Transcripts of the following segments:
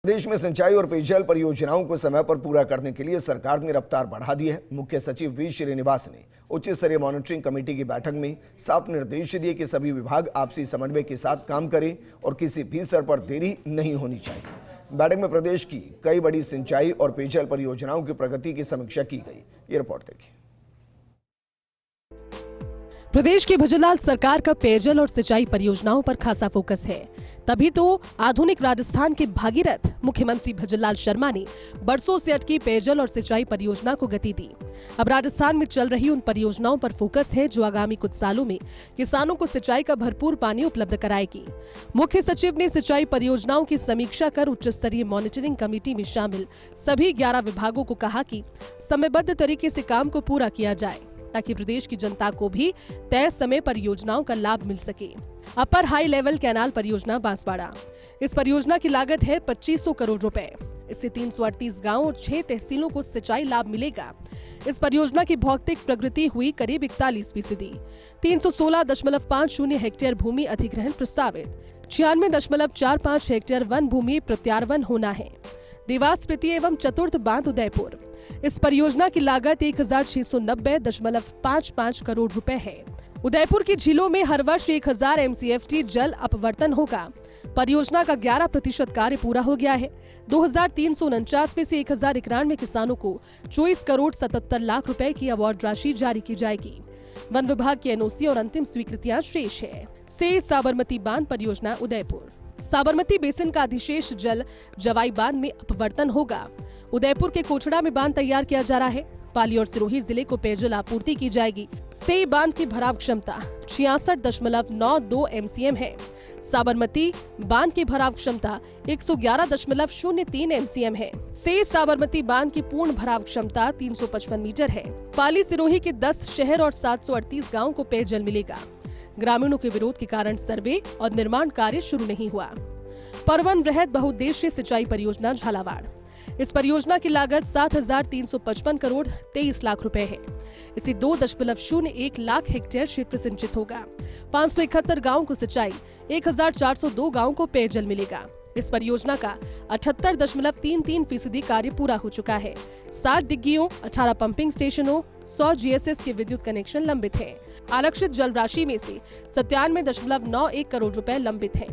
प्रदेश में सिंचाई और पेयजल परियोजनाओं को समय पर पूरा करने के लिए सरकार ने रफ्तार बढ़ा दी है। मुख्य सचिव वी श्रीनिवास ने उच्च स्तरीय मॉनिटरिंग कमेटी की बैठक में साफ निर्देश दिए कि सभी विभाग आपसी समन्वय के साथ काम करें और किसी भी स्तर पर देरी नहीं होनी चाहिए। बैठक में प्रदेश की कई बड़ी सिंचाई और पेयजल परियोजनाओं की प्रगति की समीक्षा की गई। ये रिपोर्ट देखिए। प्रदेश की भजनलाल सरकार का पेयजल और सिंचाई परियोजनाओं पर खासा फोकस है। तभी तो आधुनिक राजस्थान के भागीरथ मुख्यमंत्री भजनलाल शर्मा ने बरसों से अटकी पेयजल और सिंचाई परियोजना को गति दी। अब राजस्थान में चल रही उन परियोजनाओं पर फोकस है जो आगामी कुछ सालों में किसानों को सिंचाई का भरपूर पानी उपलब्ध कराएगी। मुख्य सचिव ने सिंचाई परियोजनाओं की समीक्षा कर उच्च स्तरीय मॉनिटरिंग कमेटी में शामिल सभी 11 विभागों को कहा कि समयबद्ध तरीके से काम को पूरा किया जाए ताकि प्रदेश की जनता को भी तय समय पर योजनाओं का लाभ मिल सके। अपर हाई लेवल कैनाल परियोजना बांसवाड़ा, इस परियोजना की लागत है 2500 करोड़ रुपए। इससे 338 गांव और 6 तहसीलों को सिंचाई लाभ मिलेगा। इस परियोजना की भौतिक प्रगति हुई करीब 41%। 316.50 हेक्टेयर भूमि अधिग्रहण प्रस्तावित, 96.45 हेक्टेयर वन भूमि प्रत्यारोपण होना है। देवास तृतीय एवं चतुर्थ बांध उदयपुर, इस परियोजना की लागत 1690.55 करोड़ रुपए है। उदयपुर की झीलों में हर वर्ष 1000 MCFT जल अपवर्तन होगा। परियोजना का 11% कार्य पूरा हो गया है। 2349 में से 1091 किसानों को 24 करोड़ 77 लाख रुपए की अवार्ड राशि जारी की जाएगी। वन विभाग की NOC और अंतिम स्वीकृतियां शेष है। से साबरमती बांध परियोजना उदयपुर, साबरमती बेसिन का अधिशेष जल जवाई बांध में अपवर्तन होगा। उदयपुर के कोचड़ा में बांध तैयार किया जा रहा है। पाली और सिरोही जिले को पेयजल आपूर्ति की जाएगी। से बांध की भराव क्षमता 66.92 MCM है। साबरमती बांध की भराव क्षमता 111.03 MCM है। से साबरमती बांध की पूर्ण भराव क्षमता 355 मीटर है। पाली सिरोही के 10 शहर और 738 गाँव को पेयजल मिलेगा। ग्रामीणों के विरोध के कारण सर्वे और निर्माण कार्य शुरू नहीं हुआ। परवन वृहद बहुउद्देश्यीय सिंचाई परियोजना झालावाड़, इस परियोजना की लागत 7,355 करोड़ 23 लाख रुपए है। इसे 2.01 लाख हेक्टेयर क्षेत्र सिंचित होगा। 571 गांवों को सिंचाई, 1402 गांवों को पेयजल मिलेगा। इस परियोजना का 78.33% कार्य पूरा हो चुका है। 7 डिग्गियों, 18 पंपिंग स्टेशनों, 100 GSS के विद्युत कनेक्शन लंबित हैं। आरक्षित जल राशि में से 97.91 करोड़ रुपए लंबित हैं।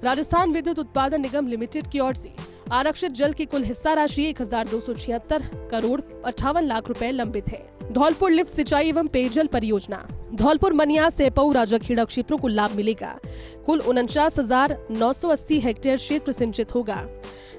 राजस्थान विद्युत उत्पादन निगम लिमिटेड की ओर से आरक्षित जल की कुल हिस्सा राशि 1276 करोड़ 58 लाख रुपए लंबित है। धौलपुर लिफ्ट सिंचाई एवं पेयजल परियोजना, धौलपुर मनिया सेपऊ राजाखेड़ा क्षेत्रों को लाभ मिलेगा। कुल 49,980 हेक्टेयर क्षेत्र सिंचित होगा।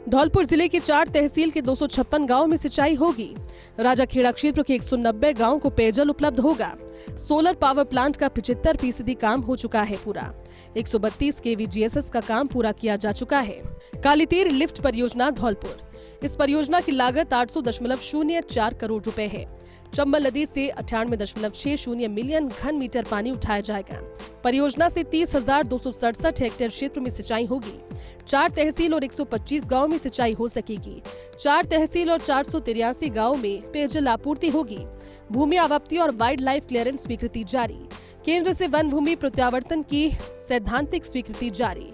धौलपुर जिले के 4 तहसील के 256 गांवों में सिंचाई होगी। राजाखेड़ा क्षेत्र के 190 गांवों को पेयजल उपलब्ध होगा। सोलर पावर प्लांट का 75% काम हो चुका है पूरा। 132 kV GSS का काम पूरा किया जा चुका है। कालीतीर लिफ्ट परियोजना धौलपुर, इस परियोजना की लागत 800.04 करोड़ रुपए है। चंबल नदी से 98.60 मिलियन घन मीटर पानी उठाया जाएगा। परियोजना से 30,267 हेक्टेयर क्षेत्र में सिंचाई होगी। 4 तहसील और 125 गाँव में सिंचाई हो सकेगी। 4 तहसील और 483 गाँव में पेयजल आपूर्ति होगी। भूमि आवप्ती और वाइल्ड लाइफ क्लियरेंस स्वीकृति जारी। केंद्र से वन भूमि प्रत्यावर्तन की सैद्धांतिक स्वीकृति जारी।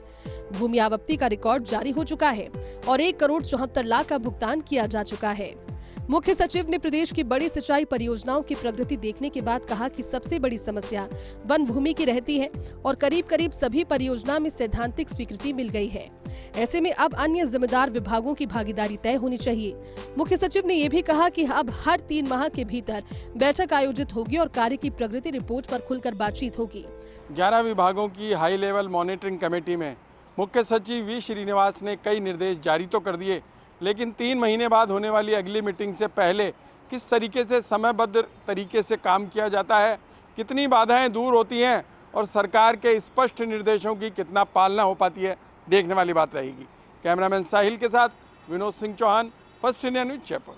भूमि आवप्ती का रिकॉर्ड जारी हो चुका है और 1 करोड़ 74 लाख का भुगतान किया जा चुका है। मुख्य सचिव ने प्रदेश की बड़ी सिंचाई परियोजनाओं की प्रगति देखने के बाद कहा कि सबसे बड़ी समस्या वन भूमि की रहती है और करीब सभी परियोजना में सैद्धांतिक स्वीकृति मिल गई है। ऐसे में अब अन्य जिम्मेदार विभागों की भागीदारी तय होनी चाहिए। मुख्य सचिव ने ये भी कहा कि अब हर 3 माह के भीतर बैठक आयोजित होगी और कार्य की प्रगति रिपोर्ट पर खुलकर बातचीत होगी। 11 विभागों की हाई लेवल मॉनिटरिंग कमेटी में मुख्य सचिव वी श्रीनिवास ने कई निर्देश जारी तो कर दिए, लेकिन 3 महीने बाद होने वाली अगली मीटिंग से पहले किस तरीके से समयबद्ध तरीके से काम किया जाता है, कितनी बाधाएं दूर होती हैं और सरकार के स्पष्ट निर्देशों की कितना पालना हो पाती है, देखने वाली बात रहेगी। कैमरामैन साहिल के साथ Vinod Singh Chauhan, first India news Jaipur.